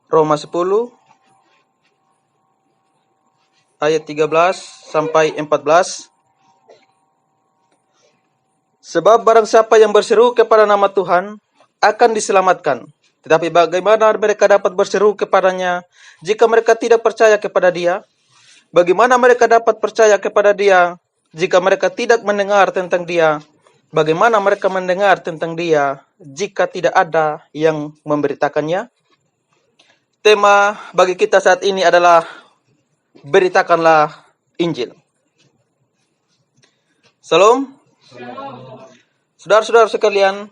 Roma 10 ayat 13 sampai 14. Sebab barang siapa yang berseru kepada nama Tuhan akan diselamatkan. Tetapi bagaimana mereka dapat berseru kepadanya jika mereka tidak percaya kepada Dia? Bagaimana mereka dapat percaya kepada Dia jika mereka tidak mendengar tentang Dia? Bagaimana mereka mendengar tentang Dia jika tidak ada yang memberitakannya? Tema bagi kita saat ini adalah beritakanlah Injil. Salam. Saudara-saudara sekalian,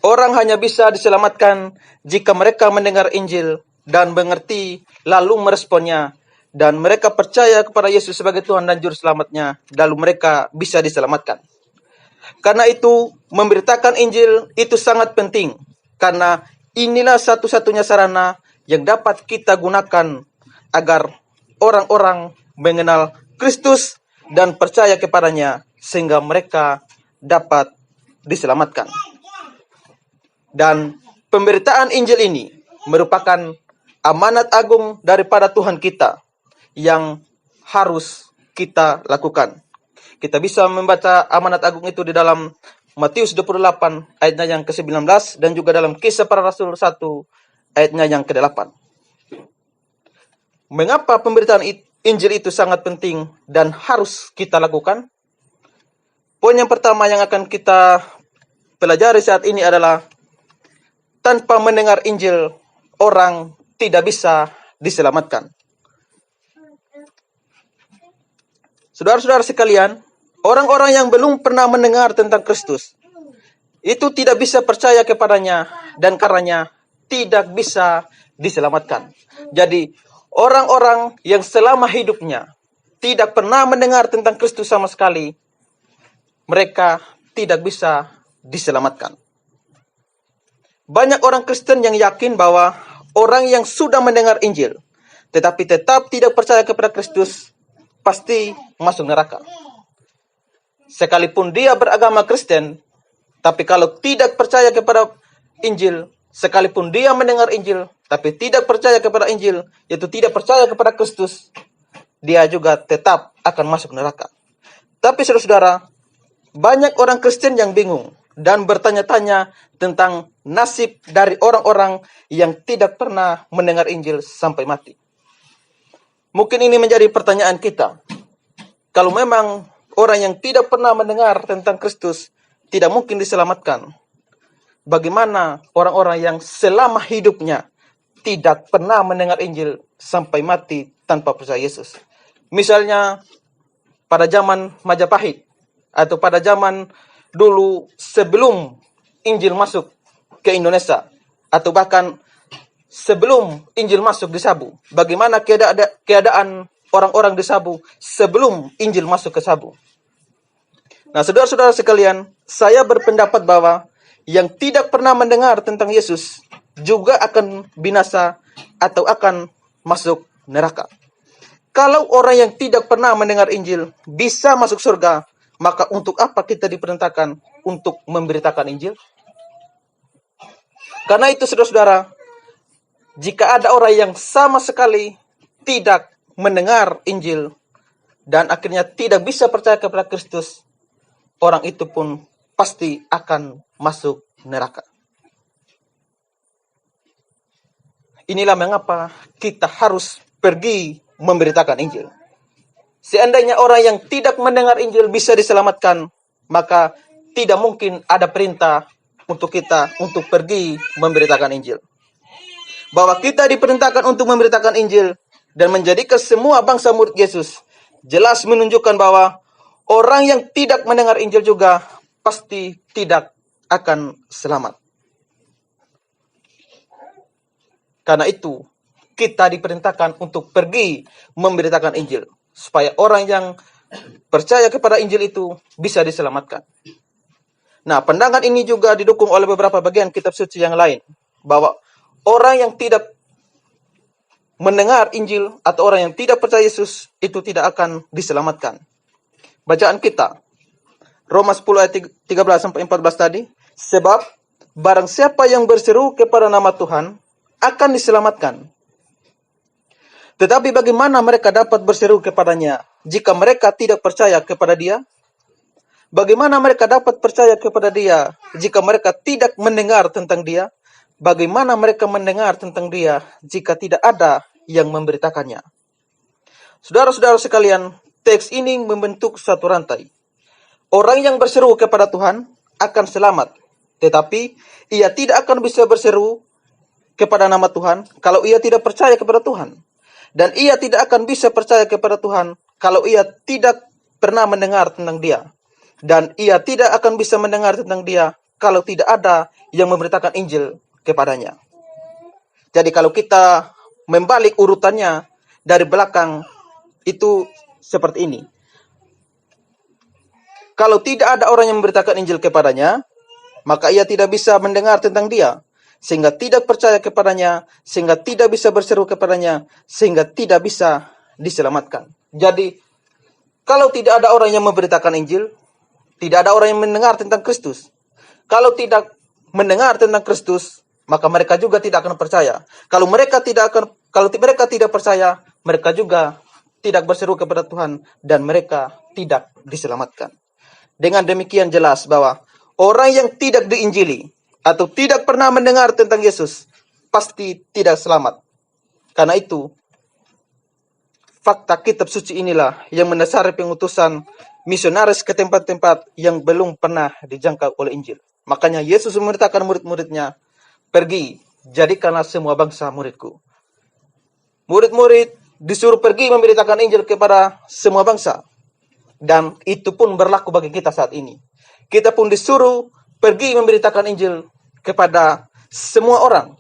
orang hanya bisa diselamatkan jika mereka mendengar Injil dan mengerti lalu meresponnya, dan mereka percaya kepada Yesus sebagai Tuhan dan Juru Selamatnya, lalu mereka bisa diselamatkan. Karena itu, memberitakan Injil itu sangat penting, karena inilah satu-satunya sarana yang dapat kita gunakan agar orang-orang mengenal Kristus dan percaya kepadanya, sehingga mereka dapat diselamatkan. Dan pemberitaan Injil ini merupakan amanat agung daripada Tuhan kita yang harus kita lakukan. Kita bisa membaca amanat agung itu di dalam Matius 28 ayatnya yang ke-19 dan juga dalam Kisah Para Rasul 1 ayatnya yang ke-8. Mengapa pemberitaan Injil itu sangat penting dan harus kita lakukan? Poin yang pertama yang akan kita pelajari saat ini adalah tanpa mendengar Injil, orang tidak bisa diselamatkan. Saudara-saudara sekalian, orang-orang yang belum pernah mendengar tentang Kristus, itu tidak bisa percaya kepadanya dan karenanya tidak bisa diselamatkan. Jadi, orang-orang yang selama hidupnya tidak pernah mendengar tentang Kristus sama sekali, mereka tidak bisa diselamatkan. Banyak orang Kristen yang yakin bahwa orang yang sudah mendengar Injil, tetapi tetap tidak percaya kepada Kristus, pasti masuk neraka. Sekalipun dia beragama Kristen, tapi kalau tidak percaya kepada Injil, sekalipun dia mendengar Injil, tapi tidak percaya kepada Injil, yaitu tidak percaya kepada Kristus, dia juga tetap akan masuk neraka. Tapi saudara-saudara, banyak orang Kristen yang bingung dan bertanya-tanya tentang nasib dari orang-orang yang tidak pernah mendengar Injil sampai mati. Mungkin ini menjadi pertanyaan kita. Kalau memang orang yang tidak pernah mendengar tentang Kristus tidak mungkin diselamatkan, bagaimana orang-orang yang selama hidupnya tidak pernah mendengar Injil sampai mati tanpa percaya Yesus? Misalnya pada zaman Majapahit, atau pada zaman dulu sebelum Injil masuk ke Indonesia, atau bahkan sebelum Injil masuk di Sabu. Bagaimana keadaan orang-orang di Sabu sebelum Injil masuk ke Sabu? Nah, saudara-saudara sekalian, saya berpendapat bahwa yang tidak pernah mendengar tentang Yesus juga akan binasa atau akan masuk neraka. Kalau orang yang tidak pernah mendengar Injil bisa masuk surga, maka untuk apa kita diperintahkan untuk memberitakan Injil? Karena itu saudara-saudara, jika ada orang yang sama sekali tidak mendengar Injil dan akhirnya tidak bisa percaya kepada Kristus, orang itu pun pasti akan masuk neraka. Inilah mengapa kita harus pergi memberitakan Injil. Seandainya orang yang tidak mendengar Injil bisa diselamatkan, maka tidak mungkin ada perintah untuk kita untuk pergi memberitakan Injil. Bahwa kita diperintahkan untuk memberitakan Injil dan menjadikan semua bangsa murid Yesus, jelas menunjukkan bahwa orang yang tidak mendengar Injil juga pasti tidak akan selamat. Karena itu, kita diperintahkan untuk pergi memberitakan Injil, supaya orang yang percaya kepada Injil itu bisa diselamatkan. Nah, pandangan ini juga didukung oleh beberapa bagian kitab suci yang lain, bahwa orang yang tidak mendengar Injil atau orang yang tidak percaya Yesus itu tidak akan diselamatkan. Bacaan kita, Roma 10 ayat 13 sampai 14 tadi, sebab barang siapa yang berseru kepada nama Tuhan akan diselamatkan. Tetapi bagaimana mereka dapat berseru kepadanya jika mereka tidak percaya kepada dia? Bagaimana mereka dapat percaya kepada dia jika mereka tidak mendengar tentang dia? Bagaimana mereka mendengar tentang dia jika tidak ada yang memberitakannya? Saudara-saudara sekalian, teks ini membentuk satu rantai. Orang yang berseru kepada Tuhan akan selamat, tetapi ia tidak akan bisa berseru kepada nama Tuhan kalau ia tidak percaya kepada Tuhan. Dan ia tidak akan bisa percaya kepada Tuhan kalau ia tidak pernah mendengar tentang dia. Dan ia tidak akan bisa mendengar tentang dia kalau tidak ada yang memberitakan Injil kepadanya. Jadi kalau kita membalik urutannya dari belakang, itu seperti ini. Kalau tidak ada orang yang memberitakan Injil kepadanya, maka ia tidak bisa mendengar tentang dia, sehingga tidak percaya kepadanya, sehingga tidak bisa berseru kepadanya, sehingga tidak bisa diselamatkan. Jadi, kalau tidak ada orang yang memberitakan Injil, tidak ada orang yang mendengar tentang Kristus. Kalau tidak mendengar tentang Kristus, maka mereka juga tidak akan percaya. Kalau mereka tidak percaya, mereka juga tidak berseru kepada Tuhan dan mereka tidak diselamatkan. Dengan demikian jelas bahwa orang yang tidak diinjili atau tidak pernah mendengar tentang Yesus pasti tidak selamat. Karena itu, fakta kitab suci inilah yang mendasari pengutusan misionaris ke tempat-tempat yang belum pernah dijangkau oleh Injil. Makanya Yesus memerintahkan murid-muridnya, pergi, jadikanlah semua bangsa muridku. Murid-murid disuruh pergi memberitakan Injil kepada semua bangsa. Dan itu pun berlaku bagi kita saat ini. Kita pun disuruh pergi memberitakan Injil kepada semua orang.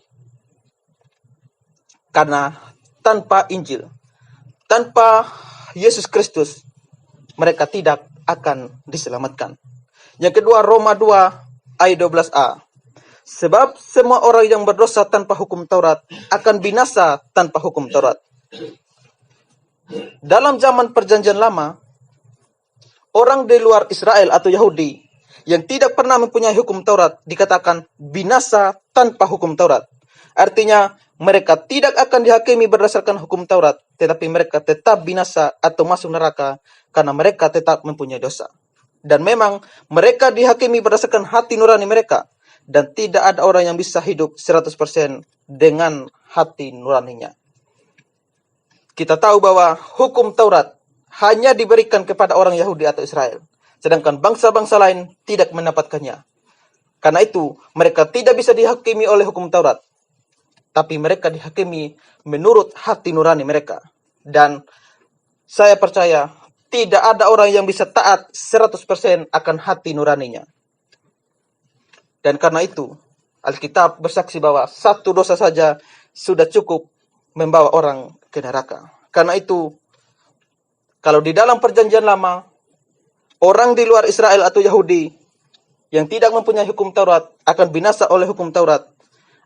Karena tanpa Injil, tanpa Yesus Kristus, mereka tidak akan diselamatkan. Yang kedua, Roma 2 ayat 12a. Sebab semua orang yang berdosa tanpa hukum Taurat akan binasa tanpa hukum Taurat. Dalam zaman Perjanjian Lama, orang di luar Israel atau Yahudi yang tidak pernah mempunyai hukum Taurat dikatakan binasa tanpa hukum Taurat. Artinya mereka tidak akan dihakimi berdasarkan hukum Taurat, tetapi mereka tetap binasa atau masuk neraka karena mereka tetap mempunyai dosa. Dan memang mereka dihakimi berdasarkan hati nurani mereka, dan tidak ada orang yang bisa hidup 100% dengan hati nuraninya. Kita tahu bahwa hukum Taurat hanya diberikan kepada orang Yahudi atau Israel, sedangkan bangsa-bangsa lain tidak mendapatkannya. Karena itu, mereka tidak bisa dihakimi oleh hukum Taurat, tapi mereka dihakimi menurut hati nurani mereka. Dan saya percaya tidak ada orang yang bisa taat 100% akan hati nuraninya. Dan karena itu, Alkitab bersaksi bahwa satu dosa saja sudah cukup membawa orang ke neraka. Karena itu, kalau di dalam Perjanjian Lama, orang di luar Israel atau Yahudi yang tidak mempunyai hukum Taurat akan binasa oleh hukum Taurat.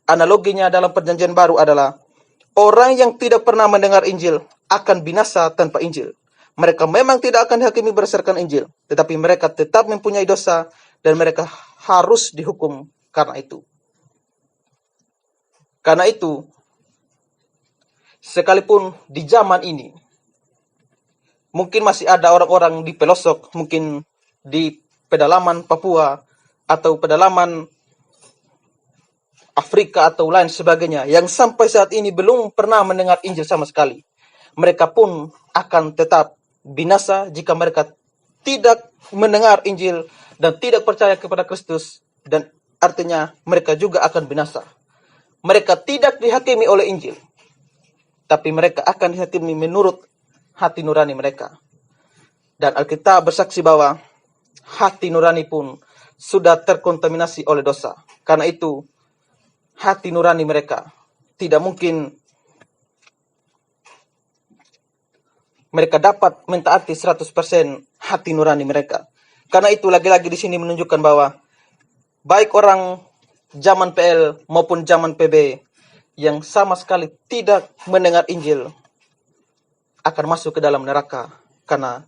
Analoginya dalam Perjanjian Baru adalah orang yang tidak pernah mendengar Injil akan binasa tanpa Injil. Mereka memang tidak akan dihakimi berdasarkan Injil, tetapi mereka tetap mempunyai dosa dan mereka harus dihukum karena itu. Karena itu, sekalipun di zaman ini, mungkin masih ada orang-orang di pelosok, mungkin di pedalaman Papua atau pedalaman Afrika atau lain sebagainya, yang sampai saat ini belum pernah mendengar Injil sama sekali. Mereka pun akan tetap binasa jika mereka tidak mendengar Injil dan tidak percaya kepada Kristus, dan artinya mereka juga akan binasa. Mereka tidak dihakimi oleh Injil, tapi mereka akan dihakimi menurut hati nurani mereka. Dan Alkitab bersaksi bahwa hati nurani pun sudah terkontaminasi oleh dosa. Karena itu, hati nurani mereka tidak mungkin mereka dapat mentaati 100% hati nurani mereka. Karena itu lagi-lagi di sini menunjukkan bahwa baik orang zaman PL maupun zaman PB yang sama sekali tidak mendengar Injil akan masuk ke dalam neraka, karena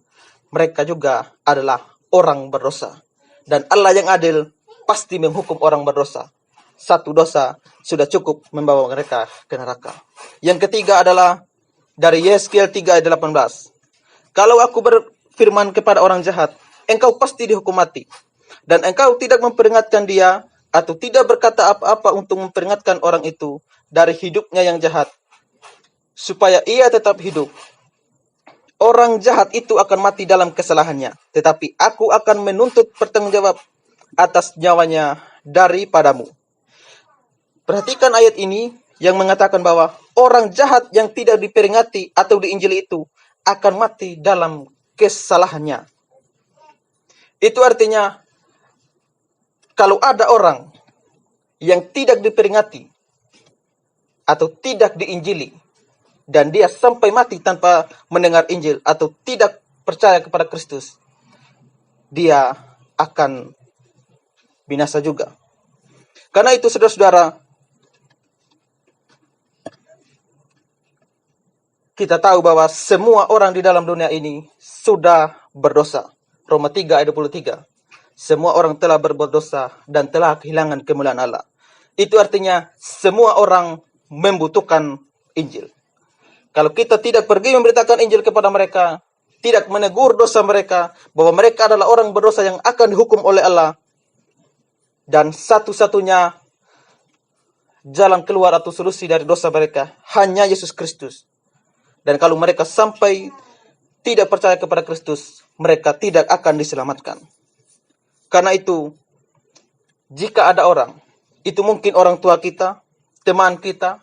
mereka juga adalah orang berdosa. Dan Allah yang adil pasti menghukum orang berdosa. Satu dosa sudah cukup membawa mereka ke neraka. Yang ketiga adalah dari Yeskiel 3 ayat 18. Kalau aku berfirman kepada orang jahat, engkau pasti dihukum mati. Dan engkau tidak memperingatkan dia, atau tidak berkata apa-apa untuk memperingatkan orang itu dari hidupnya yang jahat, supaya ia tetap hidup. Orang jahat itu akan mati dalam kesalahannya, tetapi aku akan menuntut pertanggungjawab atas nyawanya daripadamu. Perhatikan ayat ini yang mengatakan bahwa orang jahat yang tidak diperingati atau diinjili itu akan mati dalam kesalahannya. Itu artinya, kalau ada orang yang tidak diperingati atau tidak diinjili, dan dia sampai mati tanpa mendengar Injil atau tidak percaya kepada Kristus, dia akan binasa juga. Karena itu, saudara-saudara, kita tahu bahwa semua orang di dalam dunia ini sudah berdosa. Roma 3 ayat 23. Semua orang telah berbuat dosa dan telah kehilangan kemuliaan Allah. Itu artinya semua orang membutuhkan Injil. Kalau kita tidak pergi memberitakan Injil kepada mereka, tidak menegur dosa mereka, bahwa mereka adalah orang berdosa yang akan dihukum oleh Allah, dan satu-satunya jalan keluar atau solusi dari dosa mereka hanya Yesus Kristus. Dan kalau mereka sampai tidak percaya kepada Kristus, mereka tidak akan diselamatkan. Karena itu, jika ada orang, itu mungkin orang tua kita, teman kita,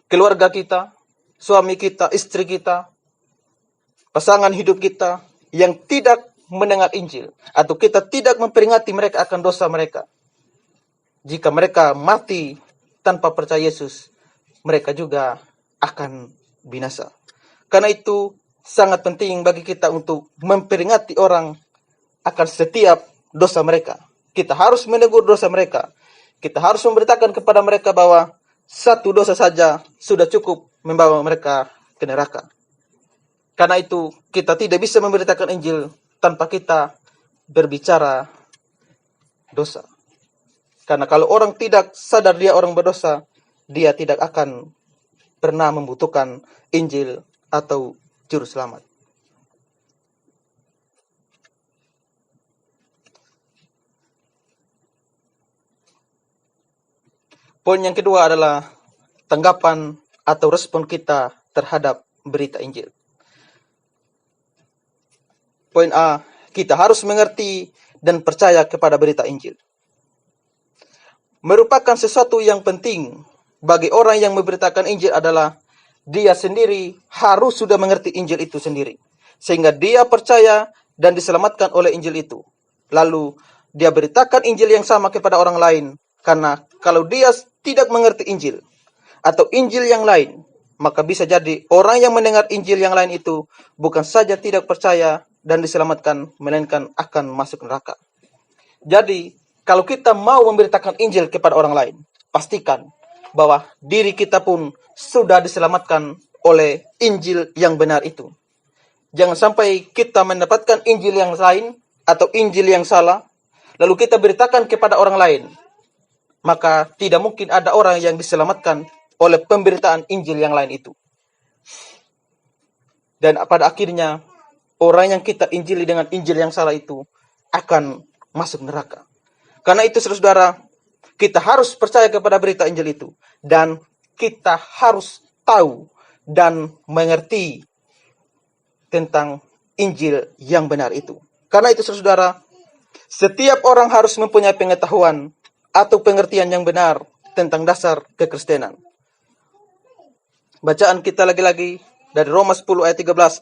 keluarga kita, suami kita, istri kita, pasangan hidup kita, yang tidak mendengar Injil, atau kita tidak memperingati mereka akan dosa mereka. Jika mereka mati tanpa percaya Yesus, mereka juga akan binasa. Karena itu sangat penting bagi kita untuk memperingati orang akan setiap dosa mereka. Kita harus menegur dosa mereka. Kita harus memberitakan kepada mereka bahwa satu dosa saja sudah cukup membawa mereka ke neraka. Karena itu kita tidak bisa memberitakan Injil tanpa kita berbicara dosa. Karena kalau orang tidak sadar dia orang berdosa, dia tidak akan pernah membutuhkan Injil atau juru selamat. Poin yang kedua adalah tanggapan atau respon kita terhadap berita Injil. Poin A, kita harus mengerti dan percaya kepada berita Injil. Merupakan sesuatu yang penting bagi orang yang memberitakan Injil adalah dia sendiri harus sudah mengerti Injil itu sendiri, sehingga dia percaya dan diselamatkan oleh Injil itu. Lalu dia beritakan Injil yang sama kepada orang lain, karena kalau dia tidak mengerti Injil atau Injil yang lain, maka bisa jadi orang yang mendengar Injil yang lain itu bukan saja tidak percaya dan diselamatkan, melainkan akan masuk neraka. Jadi, kalau kita mau memberitakan Injil kepada orang lain, pastikan bahwa diri kita pun sudah diselamatkan oleh Injil yang benar itu. Jangan sampai kita mendapatkan Injil yang lain atau Injil yang salah, lalu kita beritakan kepada orang lain. Maka tidak mungkin ada orang yang diselamatkan oleh pemberitaan Injil yang lain itu. Dan pada akhirnya, orang yang kita injili dengan Injil yang salah itu akan masuk neraka. Karena itu, saudara, kita harus percaya kepada berita Injil itu. Dan kita harus tahu dan mengerti tentang Injil yang benar itu. Karena itu, saudara, setiap orang harus mempunyai pengetahuan atau pengertian yang benar tentang dasar kekristenan. Bacaan kita lagi-lagi dari Roma 10 ayat 13-14.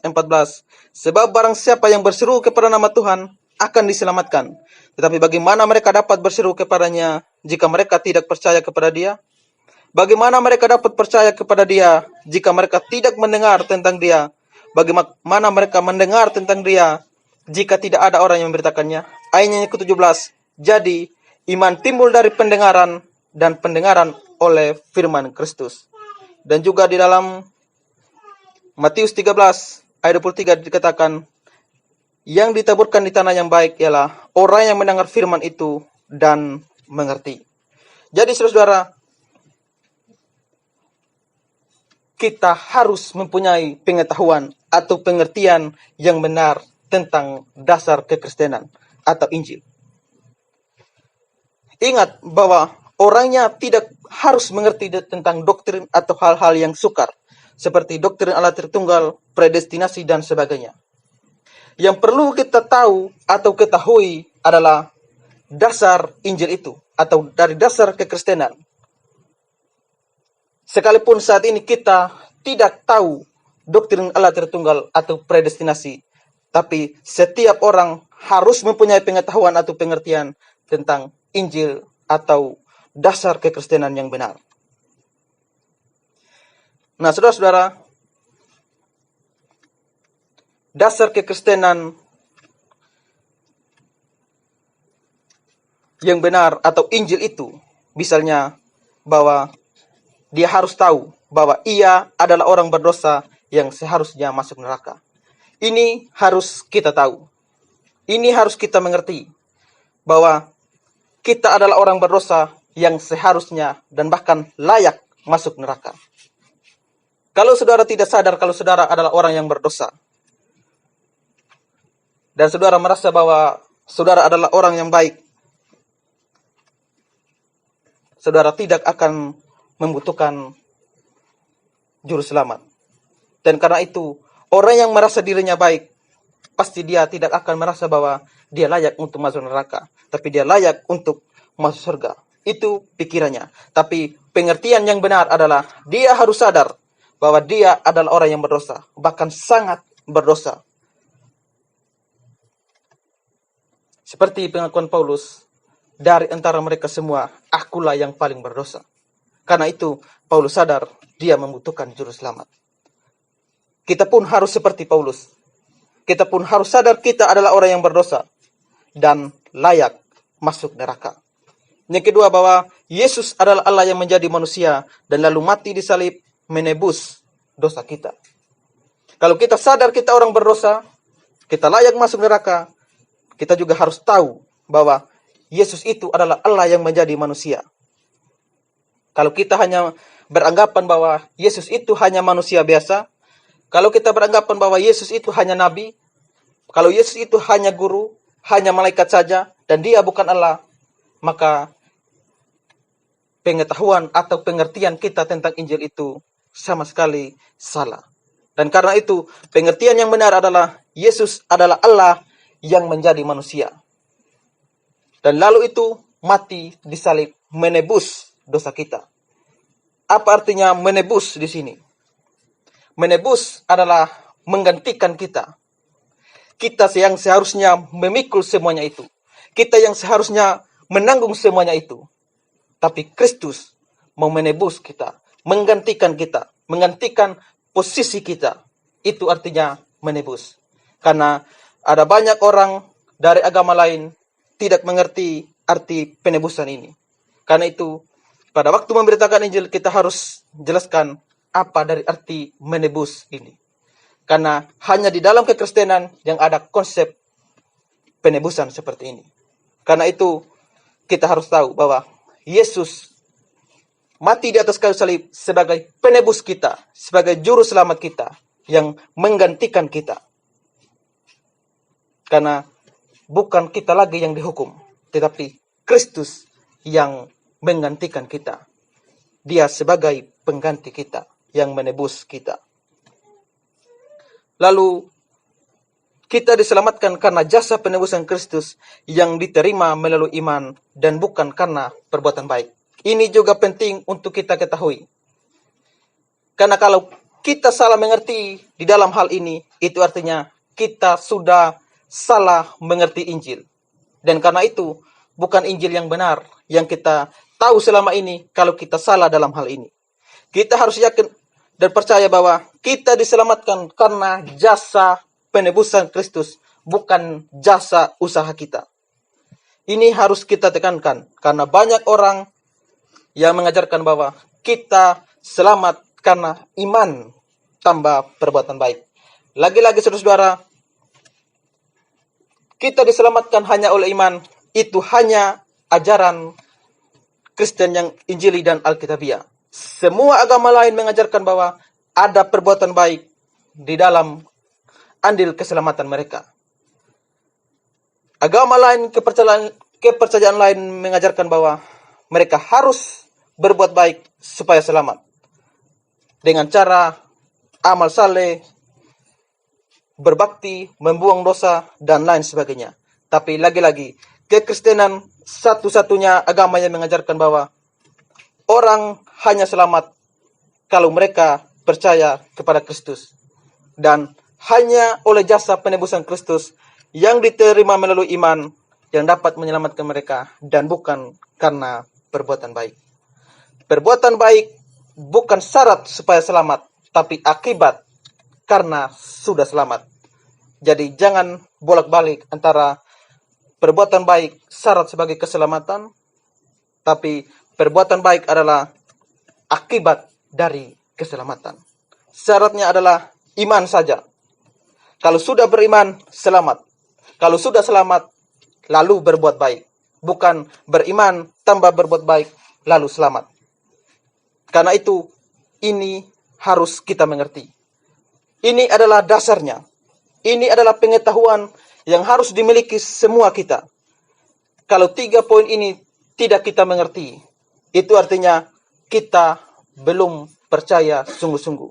Sebab barang siapa yang berseru kepada nama Tuhan akan diselamatkan. Tetapi bagaimana mereka dapat berseru kepadanya jika mereka tidak percaya kepada dia? Bagaimana mereka dapat percaya kepada dia jika mereka tidak mendengar tentang dia? Bagaimana mereka mendengar tentang dia jika tidak ada orang yang memberitakannya? Ayat yang ke-17. Jadi, iman timbul dari pendengaran, dan pendengaran oleh firman Kristus. Dan juga di dalam Matius 13 ayat 23 dikatakan, yang ditaburkan di tanah yang baik ialah orang yang mendengar firman itu dan mengerti. Jadi, saudara, kita harus mempunyai pengetahuan atau pengertian yang benar tentang dasar kekristenan atau Injil. Ingat bahwa orangnya tidak harus mengerti tentang doktrin atau hal-hal yang sukar, seperti doktrin Allah Tritunggal, predestinasi, dan sebagainya. Yang perlu kita tahu atau ketahui adalah dasar Injil itu, atau dari dasar kekristenan. Sekalipun saat ini kita tidak tahu doktrin Allah Tritunggal atau predestinasi, tapi setiap orang harus mempunyai pengetahuan atau pengertian tentang Injil atau dasar kekristenan yang benar. Nah, saudara-saudara, dasar kekristenan yang benar atau Injil itu, misalnya bahwa dia harus tahu bahwa ia adalah orang berdosa yang seharusnya masuk neraka. Ini harus kita tahu. Ini harus kita mengerti bahwa kita adalah orang berdosa yang seharusnya dan bahkan layak masuk neraka. Kalau saudara tidak sadar kalau saudara adalah orang yang berdosa, dan saudara merasa bahwa saudara adalah orang yang baik, saudara tidak akan membutuhkan juru selamat. Dan karena itu, orang yang merasa dirinya baik, pasti dia tidak akan merasa bahwa dia layak untuk masuk neraka, tapi dia layak untuk masuk surga. Itu pikirannya. Tapi pengertian yang benar adalah dia harus sadar bahwa dia adalah orang yang berdosa, bahkan sangat berdosa. Seperti pengakuan Paulus, dari antara mereka semua, akulah yang paling berdosa. Karena itu, Paulus sadar dia membutuhkan juru selamat. Kita pun harus seperti Paulus. Kita pun harus sadar kita adalah orang yang berdosa dan layak masuk neraka. Yang kedua, bahwa Yesus adalah Allah yang menjadi manusia dan lalu mati di salib menebus dosa kita. Kalau kita sadar kita orang berdosa, kita layak masuk neraka, kita juga harus tahu bahwa Yesus itu adalah Allah yang menjadi manusia. Kalau kita hanya beranggapan bahwa Yesus itu hanya manusia biasa, kalau kita beranggapan bahwa Yesus itu hanya nabi, kalau Yesus itu hanya guru, hanya malaikat saja, dan dia bukan Allah, maka pengetahuan atau pengertian kita tentang Injil itu sama sekali salah. Dan karena itu, pengertian yang benar adalah Yesus adalah Allah yang menjadi manusia. Dan lalu itu mati disalib menebus dosa kita. Apa artinya menebus di sini? Menebus adalah menggantikan kita. Kita yang seharusnya memikul semuanya itu. Kita yang seharusnya menanggung semuanya itu. Tapi Kristus mau menebus kita, menggantikan kita, menggantikan posisi kita. Itu artinya menebus. Karena ada banyak orang dari agama lain tidak mengerti arti penebusan ini. Karena itu, pada waktu memberitakan Injil, kita harus jelaskan apa dari arti menebus ini. Karena hanya di dalam kekristenan yang ada konsep penebusan seperti ini. Karena itu, kita harus tahu bahwa Yesus mati di atas kayu salib sebagai penebus kita, sebagai juru selamat kita, yang menggantikan kita. Karena bukan kita lagi yang dihukum, tetapi Kristus yang menggantikan kita. Dia sebagai pengganti kita, yang menebus kita. Lalu, kita diselamatkan karena jasa penebusan Kristus yang diterima melalui iman dan bukan karena perbuatan baik. Ini juga penting untuk kita ketahui. Karena kalau kita salah mengerti di dalam hal ini, itu artinya kita sudah salah mengerti Injil. Dan karena itu, bukan Injil yang benar yang kita tahu selama ini kalau kita salah dalam hal ini. Kita harus yakin dan percaya bahwa kita diselamatkan karena jasa penebusan Kristus, bukan jasa usaha kita. Ini harus kita tekankan, karena banyak orang yang mengajarkan bahwa kita selamat karena iman tambah perbuatan baik. Lagi-lagi saudara-saudara, kita diselamatkan hanya oleh iman, itu hanya ajaran Kristen yang Injili dan Alkitabiah. Semua agama lain mengajarkan bahwa ada perbuatan baik di dalam andil keselamatan mereka. Agama lain, kepercayaan lain mengajarkan bahwa mereka harus berbuat baik supaya selamat. Dengan cara amal saleh, berbakti, membuang dosa, dan lain sebagainya. Tapi lagi-lagi, kekristenan satu-satunya agama yang mengajarkan bahwa orang hanya selamat kalau mereka percaya kepada Kristus. Dan hanya oleh jasa penebusan Kristus yang diterima melalui iman yang dapat menyelamatkan mereka, dan bukan karena perbuatan baik. Perbuatan baik bukan syarat supaya selamat, tapi akibat karena sudah selamat. Jadi jangan bolak-balik antara perbuatan baik syarat sebagai keselamatan, tapi perbuatan baik adalah akibat dari keselamatan. Syaratnya adalah iman saja. Kalau sudah beriman, selamat. Kalau sudah selamat, lalu berbuat baik. Bukan beriman tambah berbuat baik, lalu selamat. Karena itu, ini harus kita mengerti. Ini adalah dasarnya. Ini adalah pengetahuan yang harus dimiliki semua kita. Kalau 3 poin ini tidak kita mengerti, itu artinya kita belum percaya sungguh-sungguh.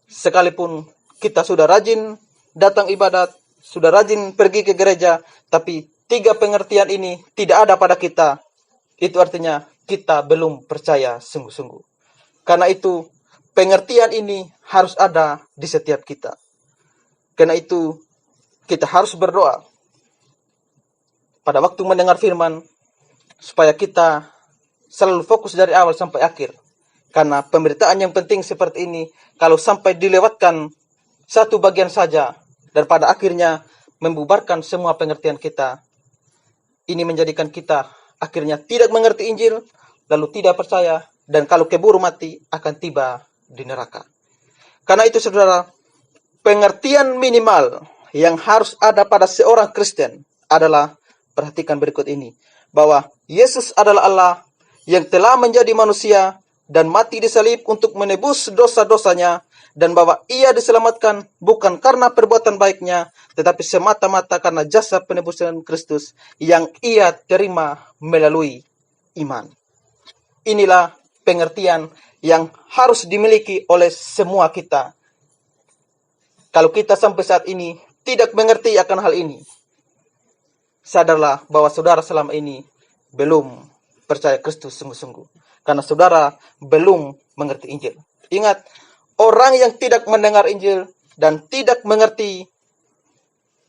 Sekalipun kita sudah rajin datang ibadat, sudah rajin pergi ke gereja, tapi 3 pengertian ini tidak ada pada kita, itu artinya kita belum percaya sungguh-sungguh. Karena itu, pengertian ini harus ada di setiap kita. Karena itu, kita harus berdoa pada waktu mendengar firman, supaya kita selalu fokus dari awal sampai akhir. Karena pemberitaan yang penting seperti ini, kalau sampai dilewatkan satu bagian saja, dan pada akhirnya membubarkan semua pengertian kita, ini menjadikan kita akhirnya tidak mengerti Injil, lalu tidak percaya, dan kalau keburu mati akan tiba di neraka. Karena itu saudara, pengertian minimal yang harus ada pada seorang Kristen adalah, perhatikan berikut ini, bahwa Yesus adalah Allah yang telah menjadi manusia dan mati di salib untuk menebus dosa-dosanya, dan bahwa ia diselamatkan bukan karena perbuatan baiknya, tetapi semata-mata karena jasa penebusan Kristus yang ia terima melalui iman. Inilah pengertian yang harus dimiliki oleh semua kita. Kalau kita sampai saat ini tidak mengerti akan hal ini, sadarlah bahwa saudara selama ini belum percaya Kristus sungguh-sungguh. Karena saudara belum mengerti Injil. Ingat, orang yang tidak mendengar Injil dan tidak mengerti,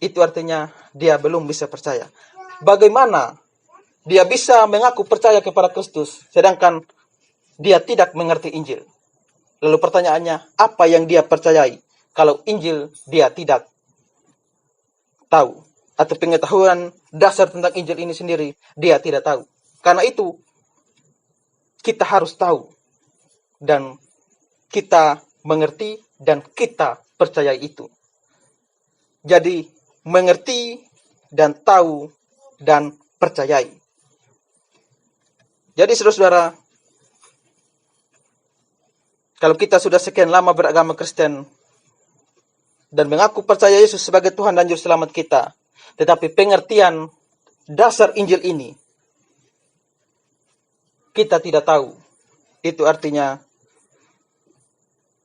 itu artinya dia belum bisa percaya. Bagaimana dia bisa mengaku percaya kepada Kristus, sedangkan dia tidak mengerti Injil? Lalu pertanyaannya, apa yang dia percayai kalau Injil dia tidak tahu? Atau pengetahuan dasar tentang Injil ini sendiri dia tidak tahu. Karena itu, kita harus tahu, dan kita mengerti, dan kita percaya itu. Jadi, mengerti, dan tahu, dan percayai. Jadi, saudara-saudara, kalau kita sudah sekian lama beragama Kristen, dan mengaku percaya Yesus sebagai Tuhan dan Juru Selamat kita, tetapi pengertian dasar Injil ini kita tidak tahu, itu artinya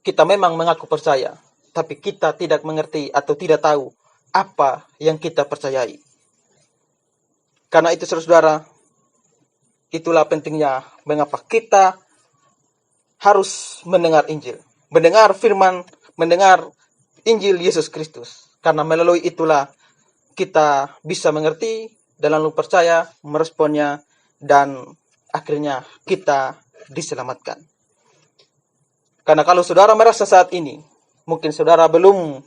kita memang mengaku percaya, tapi kita tidak mengerti atau tidak tahu apa yang kita percayai. Karena itu saudara-saudara, itulah pentingnya mengapa kita harus mendengar Injil, mendengar firman, mendengar Injil Yesus Kristus. Karena melalui itulah kita bisa mengerti dan lalu percaya, meresponnya, dan akhirnya kita diselamatkan. Karena kalau saudara merasa saat ini, mungkin saudara belum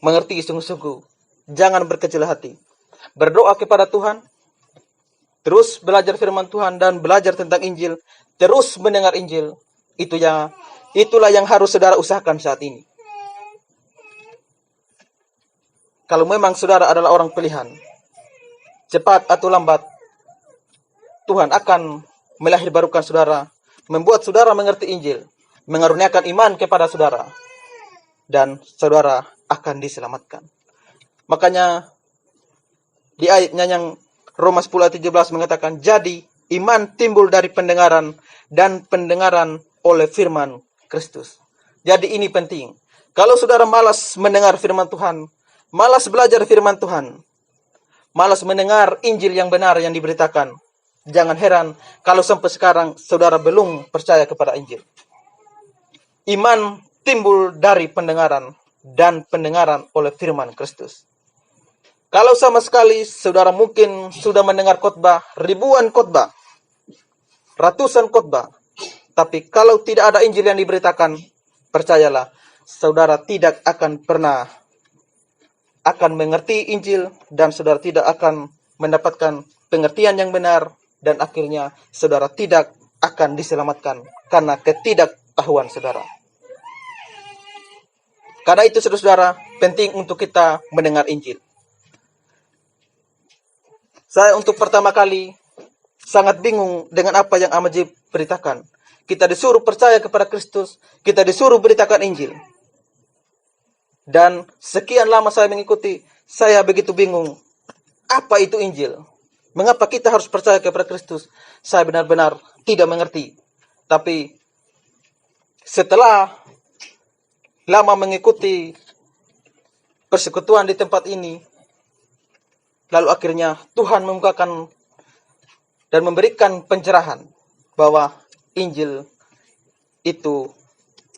mengerti sungguh-sungguh, jangan berkecil hati. Berdoa kepada Tuhan, terus belajar firman Tuhan dan belajar tentang Injil, terus mendengar Injil. Itulah yang harus saudara usahakan saat ini. Kalau memang saudara adalah orang pilihan, cepat atau lambat, Tuhan akan melahirbarukan saudara, membuat saudara mengerti Injil, mengaruniakan iman kepada saudara, dan saudara akan diselamatkan. Makanya di ayatnya yang Roma 10 ayat 17 mengatakan, jadi iman timbul dari pendengaran, dan pendengaran oleh firman Kristus. Jadi ini penting. Kalau saudara malas mendengar firman Tuhan, malas belajar firman Tuhan, malas mendengar Injil yang benar yang diberitakan, jangan heran kalau sampai sekarang saudara belum percaya kepada Injil. Iman timbul dari pendengaran, dan pendengaran oleh firman Kristus. Kalau sama sekali saudara mungkin sudah mendengar khotbah, ribuan khotbah, ratusan khotbah, tapi kalau tidak ada Injil yang diberitakan, percayalah, saudara tidak akan pernah akan mengerti Injil, dan saudara tidak akan mendapatkan pengertian yang benar, dan akhirnya saudara tidak akan diselamatkan karena ketidaktahuan saudara. Karena itu saudara, penting untuk kita mendengar Injil. Saya untuk pertama kali sangat bingung dengan apa yang Amajib beritakan. Kita disuruh percaya kepada Kristus, kita disuruh beritakan Injil. Dan sekian lama saya mengikuti, saya begitu bingung. Apa itu Injil? Mengapa kita harus percaya kepada Kristus? Saya benar-benar tidak mengerti. Tapi setelah lama mengikuti persekutuan di tempat ini, lalu akhirnya Tuhan membukakan dan memberikan pencerahan bahwa Injil itu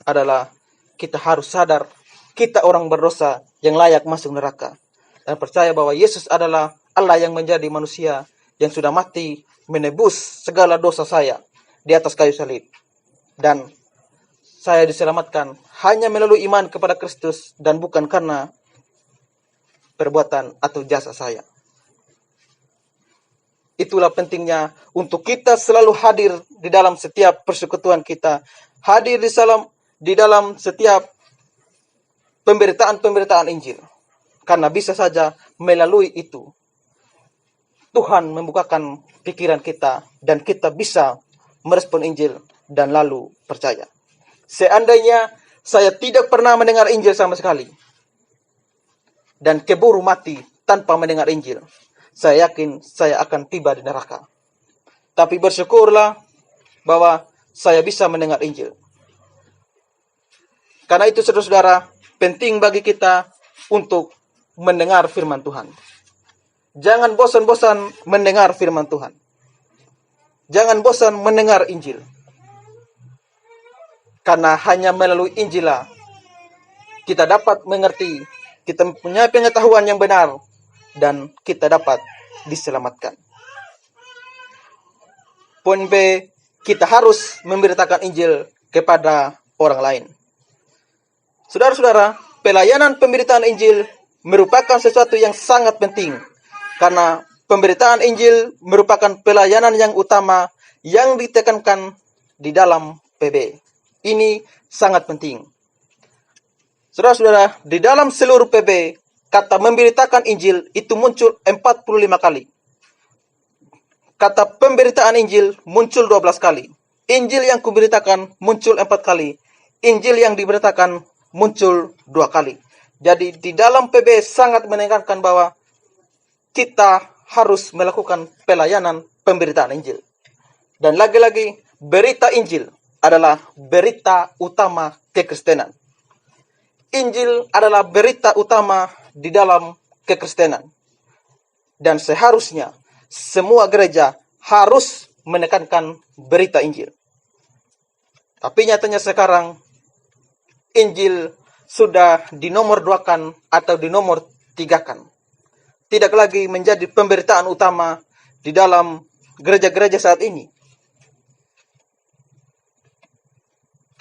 adalah kita harus sadar kita orang berdosa yang layak masuk neraka, dan percaya bahwa Yesus adalah Allah yang menjadi manusia yang sudah mati menebus segala dosa saya di atas kayu salib, dan saya diselamatkan hanya melalui iman kepada Kristus dan bukan karena perbuatan atau jasa saya. Itulah pentingnya untuk kita selalu hadir di dalam setiap persekutuan kita, hadir di dalam setiap pemberitaan Injil. Karena bisa saja melalui itu Tuhan membukakan pikiran kita dan kita bisa merespon Injil dan lalu percaya. Seandainya saya tidak pernah mendengar Injil sama sekali dan keburu mati tanpa mendengar Injil, saya yakin saya akan tiba di neraka. Tapi bersyukurlah bahwa saya bisa mendengar Injil. Karena itu saudara-saudara, penting bagi kita untuk mendengar firman Tuhan. Jangan bosan-bosan mendengar firman Tuhan. Jangan bosan mendengar Injil. Karena hanya melalui Injil kita dapat mengerti, kita punya pengetahuan yang benar, dan kita dapat diselamatkan. Poin B, kita harus memberitakan Injil kepada orang lain. Saudara-saudara, pelayanan pemberitaan Injil merupakan sesuatu yang sangat penting, karena pemberitaan Injil merupakan pelayanan yang utama yang ditekankan di dalam PB. Ini sangat penting. Saudara-saudara, di dalam seluruh PB, kata memberitakan Injil itu muncul 45 kali. Kata pemberitaan Injil muncul 12 kali. Injil yang kuberitakan muncul 4 kali. Injil yang diberitakan muncul 2 kali. Jadi di dalam PB sangat menekankan bahwa kita harus melakukan pelayanan pemberitaan Injil. Dan lagi-lagi, berita Injil adalah berita utama kekristenan. Injil adalah berita utama di dalam kekristenan. Dan seharusnya semua gereja harus menekankan berita Injil. Tapi nyatanya sekarang Injil sudah dinomor 2-kan atau dinomor 3-kan. Tidak lagi menjadi pemberitaan utama di dalam gereja-gereja saat ini.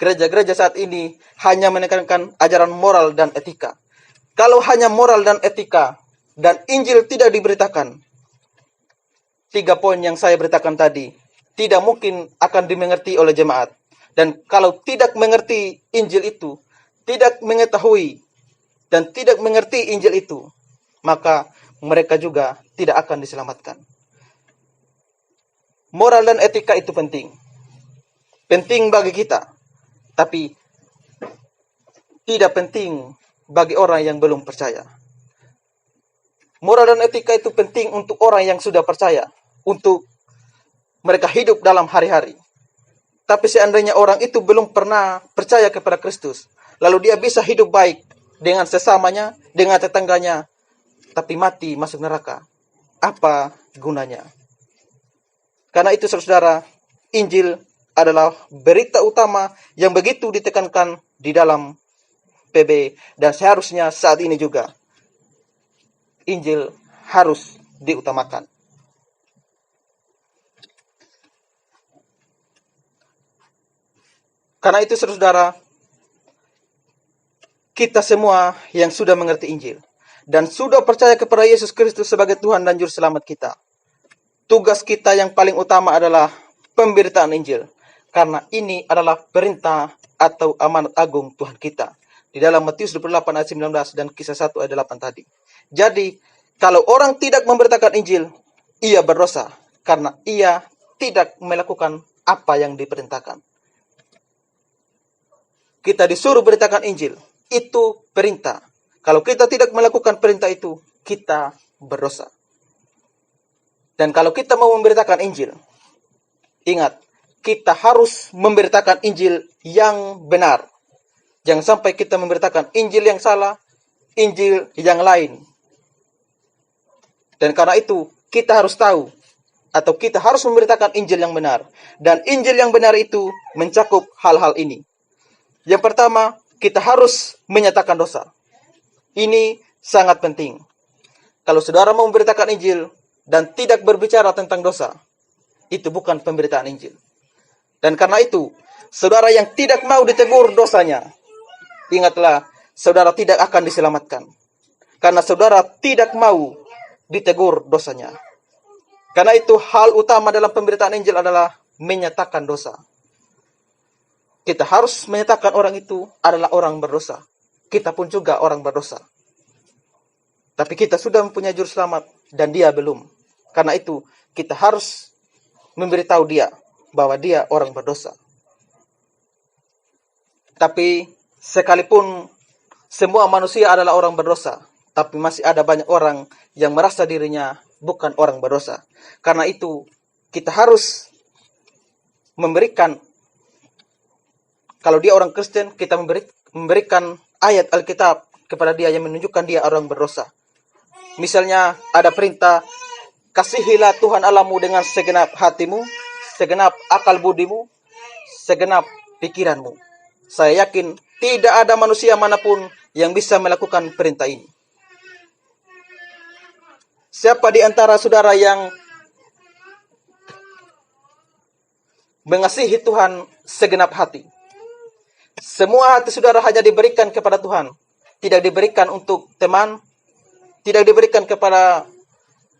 Gereja-gereja saat ini hanya menekankan ajaran moral dan etika. Kalau hanya moral dan etika dan Injil tidak diberitakan, 3 poin yang saya beritakan tadi tidak mungkin akan dimengerti oleh jemaat. Dan kalau tidak mengerti Injil itu, tidak mengetahui dan tidak mengerti Injil itu, maka mereka juga tidak akan diselamatkan. Moral dan etika itu penting. Penting bagi kita. Tapi tidak penting bagi orang yang belum percaya. Moral dan etika itu penting untuk orang yang sudah percaya, untuk mereka hidup dalam hari-hari. Tapi seandainya orang itu belum pernah percaya kepada Kristus, lalu dia bisa hidup baik dengan sesamanya, dengan tetangganya, tapi mati masuk neraka, apa gunanya? Karena itu saudara, Injil adalah berita utama yang begitu ditekankan di dalam PB, dan seharusnya saat ini juga Injil harus diutamakan. Karena itu saudara, kita semua yang sudah mengerti Injil dan sudah percaya kepada Yesus Kristus sebagai Tuhan dan Juru Selamat kita, tugas kita yang paling utama adalah pemberitaan Injil. Karena ini adalah perintah atau amanat agung Tuhan kita. Di dalam Matius 28 ayat 19 dan Kisah 1 ayat 8 tadi. Jadi, kalau orang tidak memberitakan Injil, ia berdosa karena ia tidak melakukan apa yang diperintahkan. Kita disuruh beritakan Injil, itu perintah. Kalau kita tidak melakukan perintah itu, kita berdosa. Dan kalau kita mau memberitakan Injil, ingat, kita harus memberitakan Injil yang benar. Jangan sampai kita memberitakan Injil yang salah, Injil yang lain. Dan karena itu, kita harus tahu, atau kita harus memberitakan Injil yang benar. Dan Injil yang benar itu mencakup hal-hal ini. Yang pertama, kita harus menyatakan dosa. Ini sangat penting. Kalau saudara mau memberitakan Injil dan tidak berbicara tentang dosa, itu bukan pemberitaan Injil. Dan karena itu, saudara yang tidak mau ditegur dosanya, ingatlah, saudara tidak akan diselamatkan. Karena saudara tidak mau ditegur dosanya. Karena itu, hal utama dalam pemberitaan Injil adalah menyatakan dosa. Kita harus menyatakan orang itu adalah orang berdosa. Kita pun juga orang berdosa. Tapi kita sudah mempunyai Juru Selamat dan dia belum. Karena itu, kita harus memberitahu dia bahwa dia orang berdosa. Tapi sekalipun semua manusia adalah orang berdosa, tapi masih ada banyak orang yang merasa dirinya bukan orang berdosa. Karena itu, kita harus memberikan, kalau dia orang Kristen, kita memberikan ayat Alkitab kepada dia yang menunjukkan dia orang berdosa. Misalnya ada perintah, kasihilah Tuhan Allahmu dengan segenap hatimu, segenap akal budimu, segenap pikiranmu. Saya yakin tidak ada manusia manapun yang bisa melakukan perintah ini. Siapa di antara saudara yang mengasihi Tuhan segenap hati? Semua hati saudara hanya diberikan kepada Tuhan. Tidak diberikan untuk teman, tidak diberikan kepada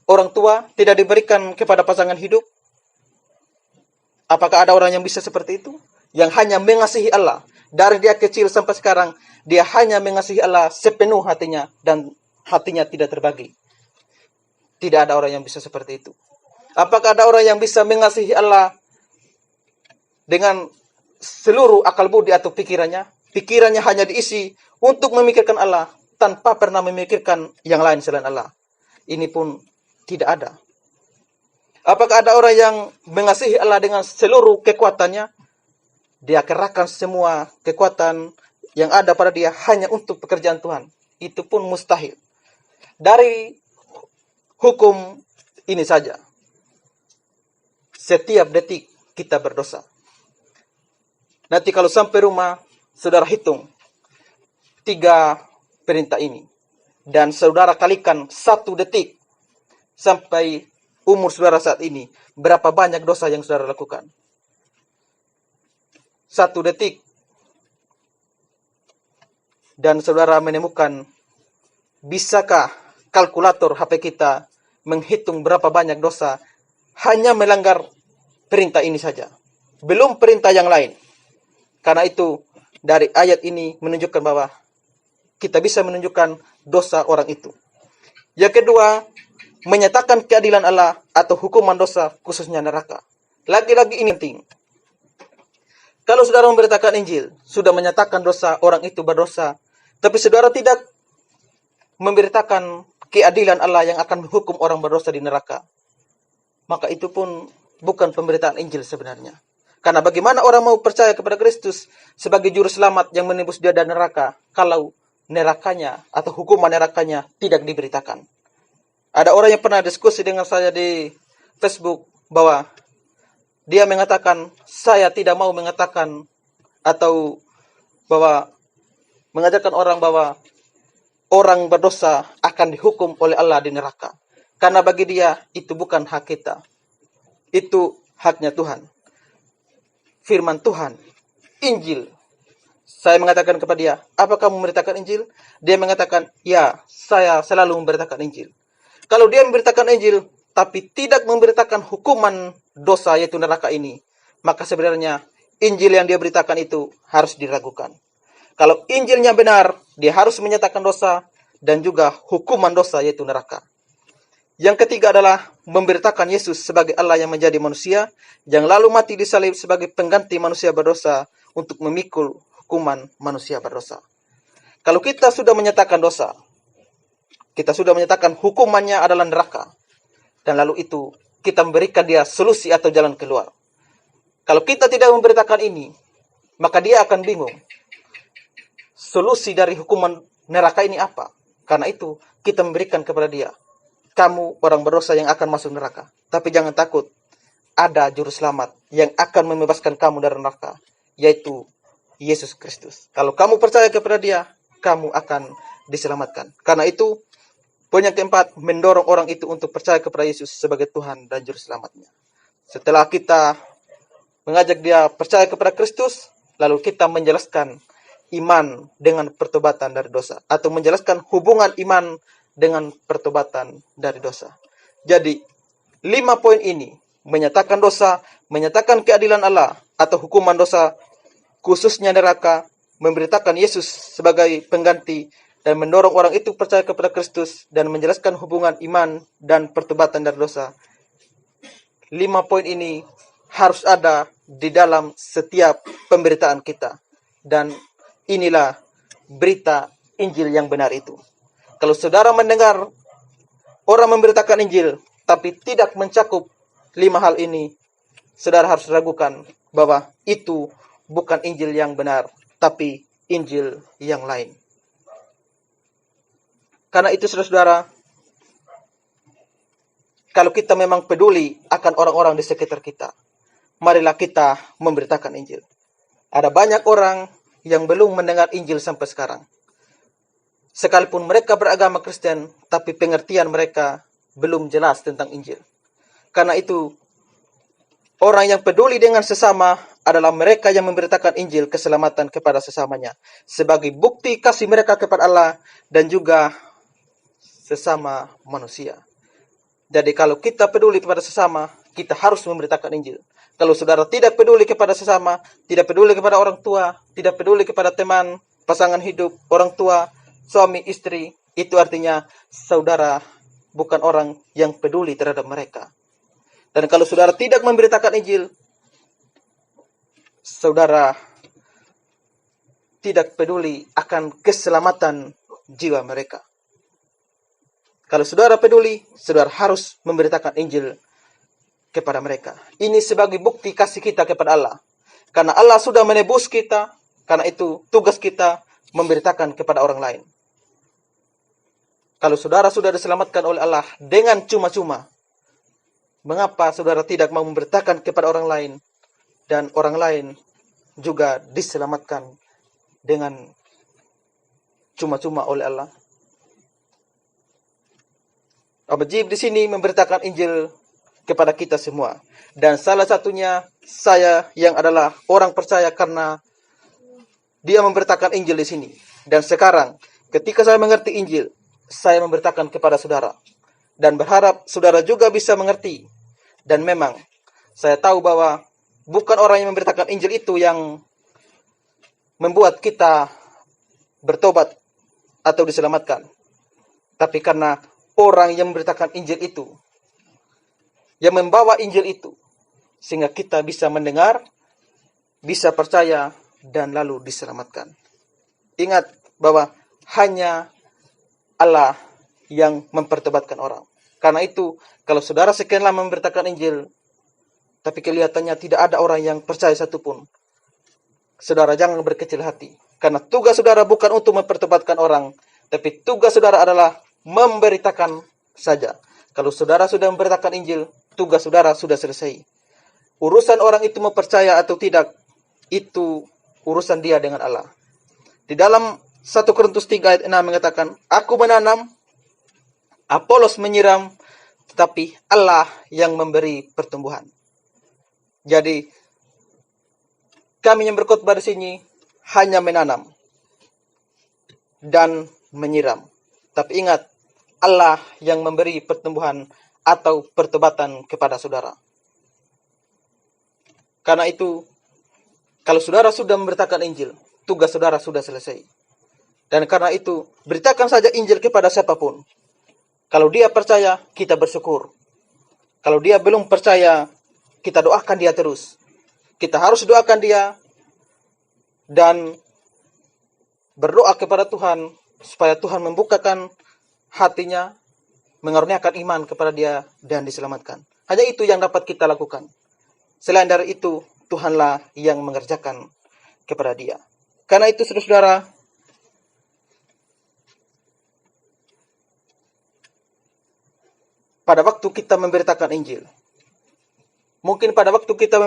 orang tua, tidak diberikan kepada pasangan hidup. Apakah ada orang yang bisa seperti itu? Yang hanya mengasihi Allah. Dari dia kecil sampai sekarang, dia hanya mengasihi Allah sepenuh hatinya. Dan hatinya tidak terbagi. Tidak ada orang yang bisa seperti itu. Apakah ada orang yang bisa mengasihi Allah dengan seluruh akal budi atau pikirannya? Pikirannya hanya diisi untuk memikirkan Allah, tanpa pernah memikirkan yang lain selain Allah. Ini pun tidak ada. Apakah ada orang yang mengasihi Allah dengan seluruh kekuatannya? Dia kerahkan semua kekuatan yang ada pada dia hanya untuk pekerjaan Tuhan. Itu pun mustahil. Dari hukum ini saja, setiap detik kita berdosa. Nanti kalau sampai rumah, saudara hitung 3 perintah ini. Dan saudara kalikan 1 detik sampai umur saudara saat ini, berapa banyak dosa yang saudara lakukan? 1 detik. Dan saudara menemukan, bisakah kalkulator HP kita menghitung berapa banyak dosa hanya melanggar perintah ini saja? Belum perintah yang lain. Karena itu, dari ayat ini menunjukkan bahwa kita bisa menunjukkan dosa orang itu. Yang kedua, menyatakan keadilan Allah atau hukuman dosa, khususnya neraka. Lagi-lagi ini penting. Kalau saudara memberitakan Injil, sudah menyatakan dosa, orang itu berdosa, tapi saudara tidak memberitakan keadilan Allah yang akan menghukum orang berdosa di neraka, maka itu pun bukan pemberitaan Injil sebenarnya. Karena bagaimana orang mau percaya kepada Kristus sebagai juru selamat yang menembus dia dari neraka, kalau nerakanya atau hukuman nerakanya tidak diberitakan. Ada orang yang pernah diskusi dengan saya di Facebook bahwa dia mengatakan, saya tidak mau mengatakan atau bahwa mengajarkan orang bahwa orang berdosa akan dihukum oleh Allah di neraka. Karena bagi dia itu bukan hak kita. Itu haknya Tuhan. Firman Tuhan, Injil. Saya mengatakan kepada dia, apakah kamu memberitakan Injil? Dia mengatakan, ya, saya selalu memberitakan Injil. Kalau dia memberitakan Injil, tapi tidak memberitakan hukuman dosa yaitu neraka ini, maka sebenarnya Injil yang dia beritakan itu harus diragukan. Kalau Injilnya benar, dia harus menyatakan dosa dan juga hukuman dosa yaitu neraka. Yang ketiga adalah memberitakan Yesus sebagai Allah yang menjadi manusia, yang lalu mati di salib sebagai pengganti manusia berdosa untuk memikul hukuman manusia berdosa. Kalau kita sudah menyatakan dosa, kita sudah menyatakan hukumannya adalah neraka, dan lalu itu kita memberikan dia solusi atau jalan keluar. Kalau kita tidak memberitakan ini, maka dia akan bingung. Solusi dari hukuman neraka ini apa? Karena itu kita memberikan kepada dia, kamu orang berdosa yang akan masuk neraka. Tapi jangan takut, ada juru selamat yang akan membebaskan kamu dari neraka, yaitu Yesus Kristus. Kalau kamu percaya kepada dia, kamu akan diselamatkan. Karena itu, poin yang keempat, mendorong orang itu untuk percaya kepada Yesus sebagai Tuhan dan juru selamatnya. Setelah kita mengajak dia percaya kepada Kristus, lalu kita menjelaskan iman dengan pertobatan dari dosa, atau menjelaskan hubungan iman dengan pertobatan dari dosa. Jadi, 5 poin ini menyatakan dosa, menyatakan keadilan Allah atau hukuman dosa, khususnya neraka, memberitakan Yesus sebagai pengganti, dan mendorong orang itu percaya kepada Kristus, dan menjelaskan hubungan iman dan pertobatan dari dosa. 5 poin ini harus ada di dalam setiap pemberitaan kita. Dan inilah berita Injil yang benar itu. Kalau saudara mendengar orang memberitakan Injil, tapi tidak mencakup 5 hal ini, saudara harus ragukan bahwa itu bukan Injil yang benar, tapi Injil yang lain. Karena itu saudara-saudara, kalau kita memang peduli akan orang-orang di sekitar kita, marilah kita memberitakan Injil. Ada banyak orang yang belum mendengar Injil sampai sekarang. Sekalipun mereka beragama Kristen, tapi pengertian mereka belum jelas tentang Injil. Karena itu, orang yang peduli dengan sesama adalah mereka yang memberitakan Injil keselamatan kepada sesamanya, sebagai bukti kasih mereka kepada Allah dan juga sesama manusia. Jadi kalau kita peduli kepada sesama, kita harus memberitakan Injil. Kalau saudara tidak peduli kepada sesama, tidak peduli kepada orang tua, tidak peduli kepada teman, pasangan hidup, orang tua, suami, istri, itu artinya saudara bukan orang yang peduli terhadap mereka. Dan kalau saudara tidak memberitakan Injil, saudara tidak peduli akan keselamatan jiwa mereka. Kalau saudara peduli, saudara harus memberitakan Injil kepada mereka. Ini sebagai bukti kasih kita kepada Allah. Karena Allah sudah menebus kita, karena itu tugas kita memberitakan kepada orang lain. Kalau saudara sudah diselamatkan oleh Allah dengan cuma-cuma, mengapa saudara tidak mau memberitakan kepada orang lain, dan orang lain juga diselamatkan dengan cuma-cuma oleh Allah? Wajib di sini memberitakan Injil kepada kita semua. Dan salah satunya saya yang adalah orang percaya karena dia memberitakan Injil di sini. Dan sekarang ketika saya mengerti Injil, saya memberitakan kepada saudara. Dan berharap saudara juga bisa mengerti. Dan memang saya tahu bahwa bukan orang yang memberitakan Injil itu yang membuat kita bertobat atau diselamatkan. Tapi karena orang yang memberitakan Injil itu, yang membawa Injil itu, sehingga kita bisa mendengar bisa percaya dan lalu diselamatkan. Ingat bahwa hanya Allah yang mempertobatkan orang. Karena itu, kalau saudara sekian lama memberitakan Injil, tapi kelihatannya tidak ada orang yang percaya satupun, saudara jangan berkecil hati. Karena tugas saudara bukan untuk mempertobatkan orang, tapi tugas saudara adalah memberitakan saja. Kalau saudara sudah memberitakan Injil, tugas saudara sudah selesai. Urusan orang itu mau percaya atau tidak, itu urusan dia dengan Allah. Di dalam 1 Korintus 3 ayat 6 mengatakan, aku menanam, Apolos menyiram, tetapi Allah yang memberi pertumbuhan. Jadi, kami yang berkhotbah di sini hanya menanam dan menyiram. Tapi ingat, Allah yang memberi pertumbuhan atau pertobatan kepada saudara. Karena itu, kalau saudara sudah memberitakan Injil, tugas saudara sudah selesai. Dan karena itu, beritakan saja Injil kepada siapapun. Kalau dia percaya, kita bersyukur. Kalau dia belum percaya, kita doakan dia terus. Kita harus doakan dia dan berdoa kepada Tuhan supaya Tuhan membukakan hatinya, mengaruniakan iman kepada dia dan diselamatkan. Hanya itu yang dapat kita lakukan. Selain dari itu, Tuhanlah yang mengerjakan kepada dia. Karena itu, saudara-saudara, pada waktu kita memberitakan Injil, mungkin pada waktu kita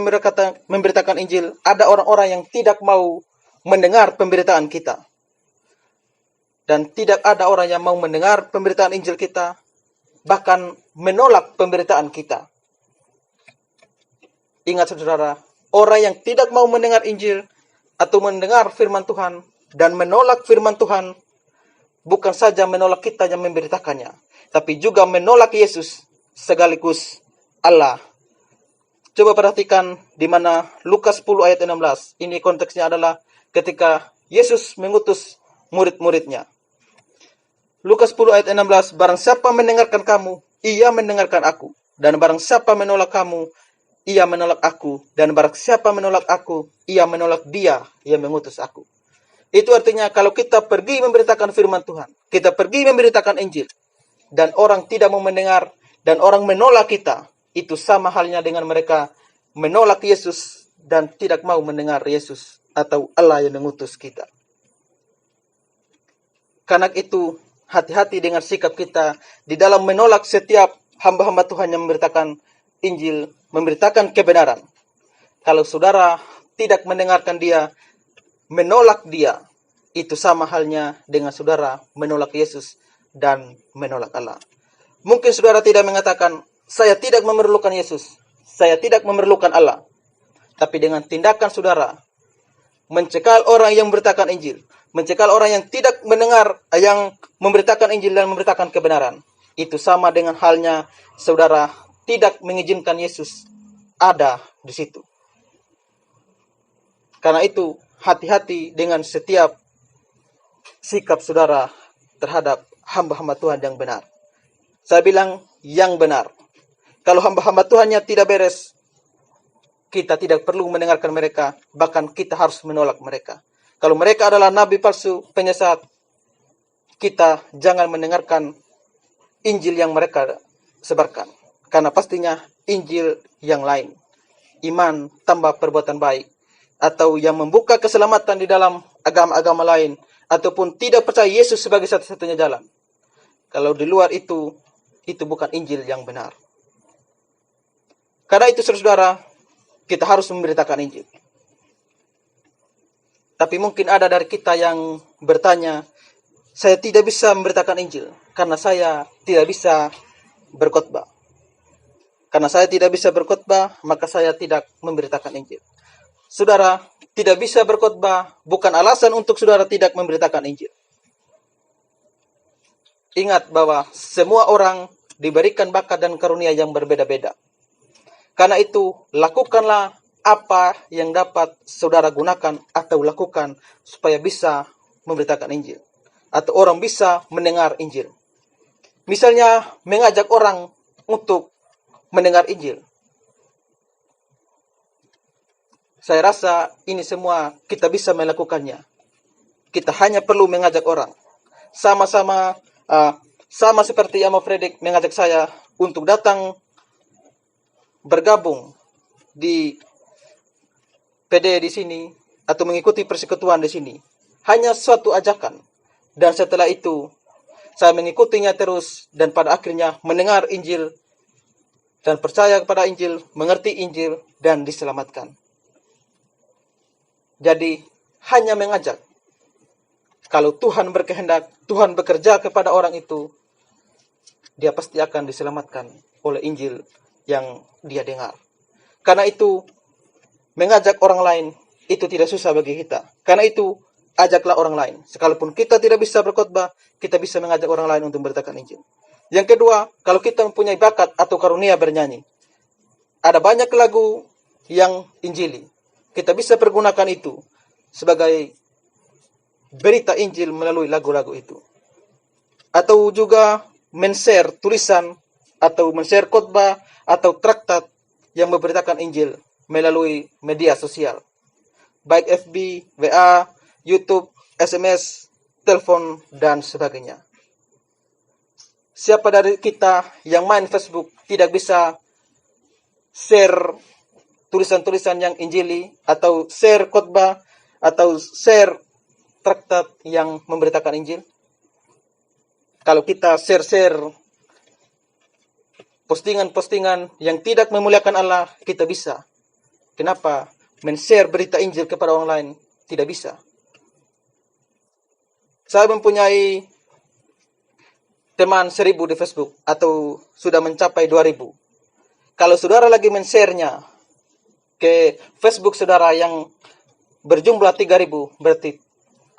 memberitakan Injil, ada orang-orang yang tidak mau mendengar pemberitaan kita. Dan tidak ada orang yang mau mendengar pemberitaan Injil kita, bahkan menolak pemberitaan kita. Ingat saudara, orang yang tidak mau mendengar Injil atau mendengar firman Tuhan dan menolak firman Tuhan, bukan saja menolak kita yang memberitakannya, tapi juga menolak Yesus sekaligus Allah. Coba perhatikan di mana Lukas 10 ayat 16. Ini konteksnya adalah ketika Yesus mengutus murid-muridnya. Lukas 10 ayat 16, barang siapa mendengarkan kamu, ia mendengarkan aku. Dan barang siapa menolak kamu, ia menolak aku. Dan barang siapa menolak aku, ia menolak dia yang mengutus aku. Itu artinya kalau kita pergi memberitakan firman Tuhan, kita pergi memberitakan Injil, dan orang tidak mau mendengar, dan orang menolak kita, itu sama halnya dengan mereka menolak Yesus dan tidak mau mendengar Yesus atau Allah yang mengutus kita. Karena itu, hati-hati dengan sikap kita di dalam menolak setiap hamba-hamba Tuhan yang memberitakan Injil, memberitakan kebenaran. Kalau saudara tidak mendengarkan dia, menolak dia, itu sama halnya dengan saudara menolak Yesus dan menolak Allah. Mungkin saudara tidak mengatakan, saya tidak memerlukan Yesus, saya tidak memerlukan Allah. Tapi dengan tindakan saudara, mencekal orang yang memberitakan Injil, mencekal orang yang tidak mendengar, yang memberitakan Injil dan memberitakan kebenaran, itu sama dengan halnya saudara tidak mengizinkan Yesus ada di situ. Karena itu, hati-hati dengan setiap sikap saudara terhadap hamba-hamba Tuhan yang benar. Saya bilang yang benar. Kalau hamba-hamba Tuhannya tidak beres, kita tidak perlu mendengarkan mereka, bahkan kita harus menolak mereka. Kalau mereka adalah nabi palsu, penyesat, kita jangan mendengarkan Injil yang mereka sebarkan. Karena pastinya Injil yang lain, iman tambah perbuatan baik, atau yang membuka keselamatan di dalam agama-agama lain, ataupun tidak percaya Yesus sebagai satu-satunya jalan. Kalau di luar itu bukan Injil yang benar. Karena itu saudara, kita harus memberitakan Injil. Tapi mungkin ada dari kita yang bertanya, saya tidak bisa memberitakan Injil karena saya tidak bisa berkhotbah. Karena saya tidak bisa berkhotbah, maka saya tidak memberitakan Injil. Saudara, tidak bisa berkhotbah bukan alasan untuk saudara tidak memberitakan Injil. Ingat bahwa semua orang diberikan bakat dan karunia yang berbeda-beda. Karena itu, lakukanlah apa yang dapat saudara gunakan atau lakukan supaya bisa memberitakan Injil. Atau orang bisa mendengar Injil. Misalnya, mengajak orang untuk mendengar Injil. Saya rasa ini semua kita bisa melakukannya. Kita hanya perlu mengajak orang. Sama-sama sama seperti Amo Fredrik mengajak saya untuk datang bergabung di PD di sini atau mengikuti persekutuan di sini. Hanya suatu ajakan. Dan setelah itu saya mengikutinya terus dan pada akhirnya mendengar Injil dan percaya kepada Injil, mengerti Injil dan diselamatkan. Jadi hanya mengajak. Kalau Tuhan berkehendak, Tuhan bekerja kepada orang itu, dia pasti akan diselamatkan oleh Injil yang dia dengar. Karena itu, mengajak orang lain itu tidak susah bagi kita. Karena itu, ajaklah orang lain. Sekalipun kita tidak bisa berkhotbah, kita bisa mengajak orang lain untuk memberitakan Injil. Yang kedua, kalau kita mempunyai bakat atau karunia bernyanyi, ada banyak lagu yang Injili. Kita bisa pergunakan itu sebagai berita Injil melalui lagu-lagu itu. Atau juga men-share tulisan atau men-share khotbah atau traktat yang memberitakan Injil melalui media sosial. Baik FB, WA, YouTube, SMS, telepon, dan sebagainya. Siapa dari kita yang main Facebook tidak bisa share tulisan-tulisan yang Injili atau share khotbah atau share traktat yang memberitakan Injil? Kalau kita share-share postingan-postingan yang tidak memuliakan Allah, kita bisa. Kenapa men-share berita Injil kepada orang lain tidak bisa? Saya mempunyai teman 1000 di Facebook atau sudah mencapai 2000. Kalau saudara lagi men-share-nya ke Facebook saudara yang berjumlah 3000, berarti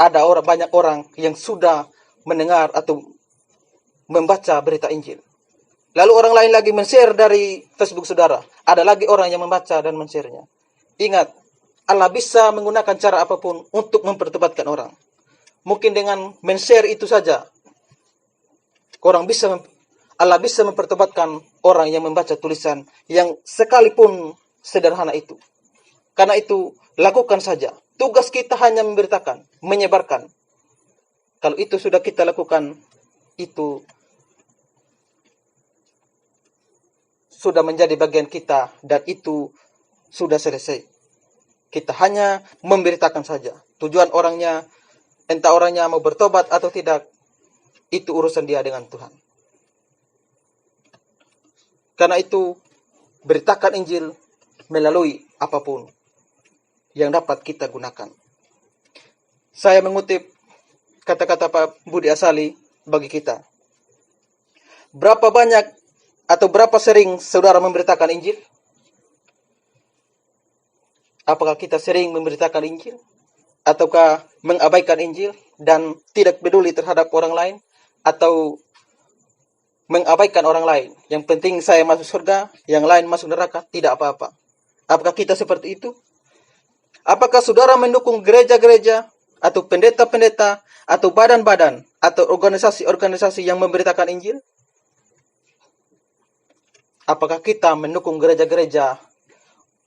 ada banyak orang yang sudah mendengar atau membaca berita Injil. Lalu orang lain lagi men-share dari Facebook saudara. Ada lagi orang yang membaca dan men-share-nya. Ingat, Allah bisa menggunakan cara apapun untuk mempertobatkan orang. Mungkin dengan men-share itu saja, Allah bisa mempertobatkan orang yang membaca tulisan yang sekalipun sederhana itu. Karena itu, lakukan saja. Tugas kita hanya memberitakan, menyebarkan. Kalau itu sudah kita lakukan, itu sudah menjadi bagian kita dan itu sudah selesai. Kita hanya memberitakan saja. Tujuan orangnya, entah orangnya mau bertobat atau tidak, itu urusan dia dengan Tuhan. Karena itu, beritakan Injil melalui apapun yang dapat kita gunakan. Saya mengutip kata-kata Pak Budi Asali bagi kita. Berapa banyak atau berapa sering saudara memberitakan Injil? Apakah kita sering memberitakan Injil? Ataukah mengabaikan Injil dan tidak peduli terhadap orang lain? Atau mengabaikan orang lain? Yang penting saya masuk surga, yang lain masuk neraka, tidak apa-apa. Apakah kita seperti itu? Apakah saudara mendukung gereja-gereja atau pendeta-pendeta atau badan-badan atau organisasi-organisasi yang memberitakan Injil? Apakah kita mendukung gereja-gereja,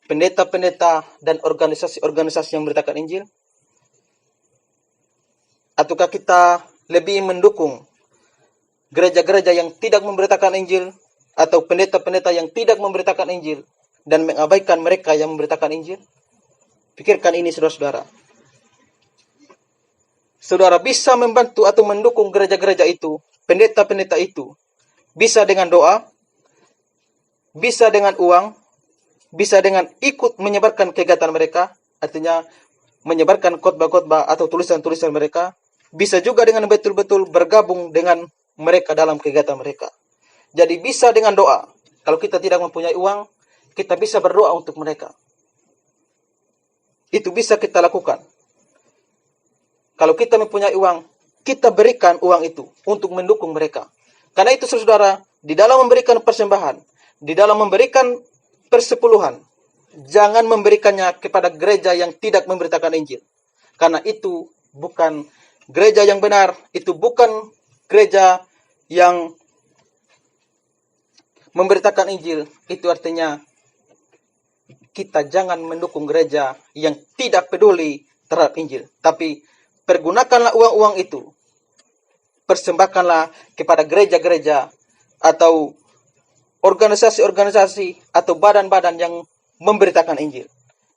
pendeta-pendeta, dan organisasi-organisasi yang memberitakan Injil? Ataukah kita lebih mendukung gereja-gereja yang tidak memberitakan Injil atau pendeta-pendeta yang tidak memberitakan Injil dan mengabaikan mereka yang memberitakan Injil? Pikirkan ini saudara-saudara. Saudara bisa membantu atau mendukung gereja-gereja itu, pendeta-pendeta itu, bisa dengan doa, bisa dengan uang, bisa dengan ikut menyebarkan kegiatan mereka, artinya menyebarkan khotbah-khotbah atau tulisan-tulisan mereka, bisa juga dengan betul-betul bergabung dengan mereka dalam kegiatan mereka. Jadi bisa dengan doa. Kalau kita tidak mempunyai uang, kita bisa berdoa untuk mereka. Itu bisa kita lakukan. Kalau kita mempunyai uang, kita berikan uang itu untuk mendukung mereka. Karena itu saudara, di dalam memberikan persembahan, di dalam memberikan persepuluhan, jangan memberikannya kepada gereja yang tidak memberitakan Injil. Karena itu bukan gereja yang benar, itu bukan gereja yang memberitakan Injil. Itu artinya kita jangan mendukung gereja yang tidak peduli terhadap Injil. Tapi pergunakanlah uang-uang itu. Persembahkanlah kepada gereja-gereja atau organisasi-organisasi atau badan-badan yang memberitakan Injil.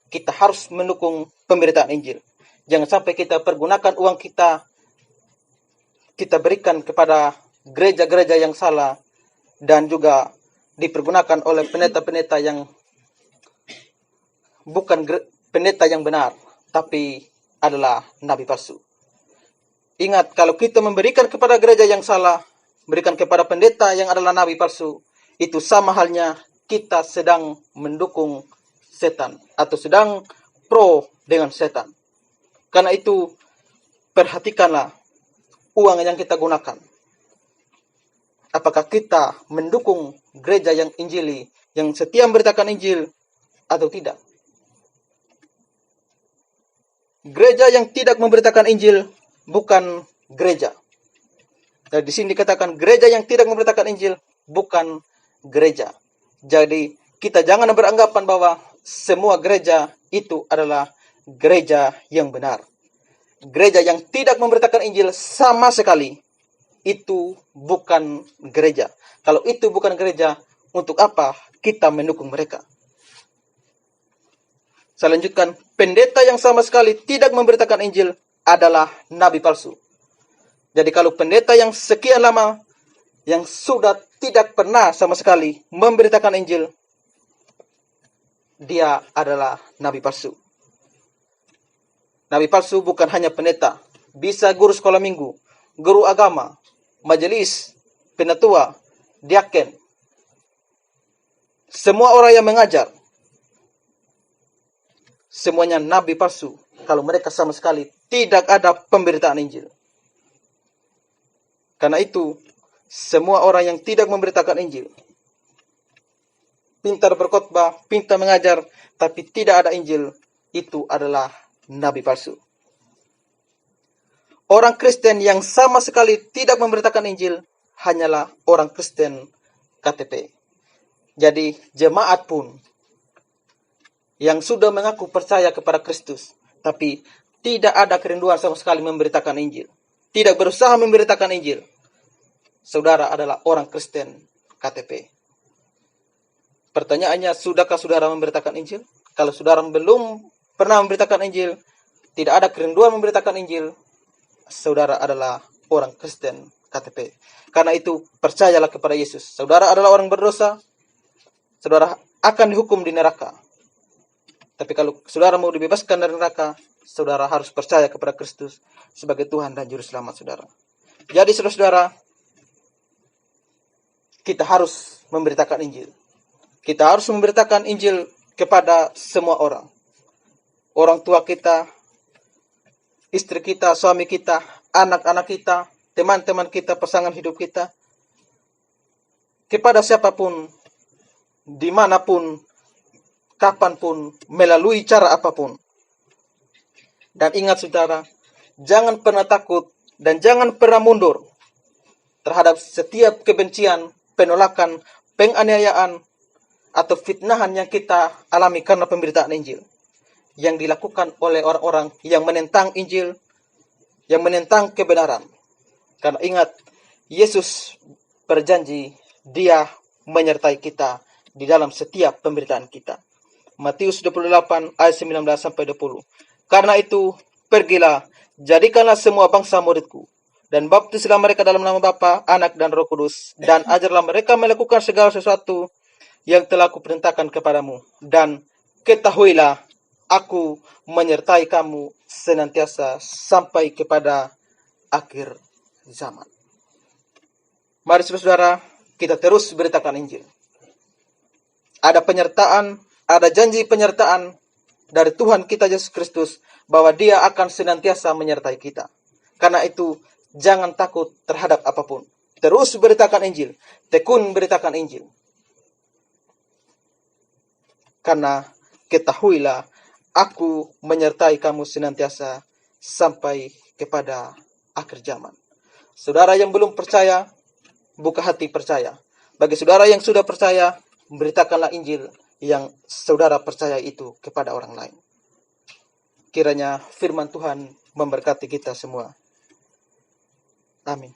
Kita harus mendukung pemberitaan Injil. Jangan sampai kita pergunakan uang kita berikan kepada gereja-gereja yang salah dan juga dipergunakan oleh pendeta-pendeta yang bukan pendeta yang benar, tapi adalah nabi palsu. Ingat, kalau kita memberikan kepada gereja yang salah, memberikan kepada pendeta yang adalah nabi palsu, itu sama halnya kita sedang mendukung setan atau sedang pro dengan setan. Karena itu, perhatikanlah uang yang kita gunakan. Apakah kita mendukung gereja yang injili, yang setia memberitakan Injil atau tidak? Gereja yang tidak memberitakan Injil bukan gereja. Dan di sini dikatakan gereja yang tidak memberitakan Injil bukan gereja. Jadi kita jangan beranggapan bahwa semua gereja itu adalah gereja yang benar. Gereja yang tidak memberitakan Injil sama sekali itu bukan gereja. Kalau itu bukan gereja, untuk apa kita mendukung mereka? Saya lanjutkan, pendeta yang sama sekali tidak memberitakan Injil adalah nabi palsu. Jadi kalau pendeta yang sekian lama, yang sudah tidak pernah sama sekali memberitakan Injil, dia adalah nabi palsu. Nabi palsu bukan hanya pendeta, bisa guru sekolah minggu, guru agama, majelis, penatua, diaken. Semua orang yang mengajar, semuanya nabi palsu kalau mereka sama sekali tidak ada pemberitaan Injil. Karena itu, semua orang yang tidak memberitakan Injil, pintar berkhotbah, pintar mengajar, tapi tidak ada Injil, itu adalah nabi palsu. Orang Kristen yang sama sekali tidak memberitakan Injil hanyalah orang Kristen KTP. Jadi jemaat pun yang sudah mengaku percaya kepada Kristus, tapi tidak ada kerinduan sama sekali memberitakan Injil, tidak berusaha memberitakan Injil, saudara adalah orang Kristen KTP. Pertanyaannya, sudahkah saudara memberitakan Injil? Kalau saudara belum pernah memberitakan Injil, tidak ada kerinduan memberitakan Injil, saudara adalah orang Kristen KTP. Karena itu, percayalah kepada Yesus. Saudara adalah orang berdosa, saudara akan dihukum di neraka. Tapi kalau saudara mau dibebaskan dari neraka, saudara harus percaya kepada Kristus sebagai Tuhan dan Juru Selamat saudara. Jadi saudara-saudara, kita harus memberitakan Injil. Kita harus memberitakan Injil kepada semua orang. Orang tua kita, istri kita, suami kita, anak-anak kita, teman-teman kita, pasangan hidup kita. Kepada siapapun, dimanapun, kapanpun, melalui cara apapun. Dan ingat saudara, jangan pernah takut dan jangan pernah mundur terhadap setiap kebencian, penolakan, penganiayaan, atau fitnahan yang kita alami karena pemberitaan Injil. Yang dilakukan oleh orang-orang yang menentang Injil, yang menentang kebenaran. Karena ingat, Yesus berjanji, Dia menyertai kita di dalam setiap pemberitaan kita. Matius 28 ayat 19-20. Karena itu, pergilah, jadikanlah semua bangsa muridku, dan baptislah mereka dalam nama Bapa, Anak, dan Roh Kudus, dan ajarlah mereka melakukan segala sesuatu yang telah kuperintahkan kepadamu. Dan ketahuilah, aku menyertai kamu senantiasa sampai kepada akhir zaman. Mari saudara, kita terus beritakan Injil. Ada penyertaan, ada janji penyertaan dari Tuhan kita Yesus Kristus bahwa Dia akan senantiasa menyertai kita. Karena itu, jangan takut terhadap apapun. Terus beritakan Injil, tekun beritakan Injil. Karena ketahuilah, aku menyertai kamu senantiasa sampai kepada akhir zaman. Saudara yang belum percaya, buka hati percaya. Bagi saudara yang sudah percaya, beritakanlah Injil yang saudara percaya itu kepada orang lain. Kiranya firman Tuhan memberkati kita semua. Amin.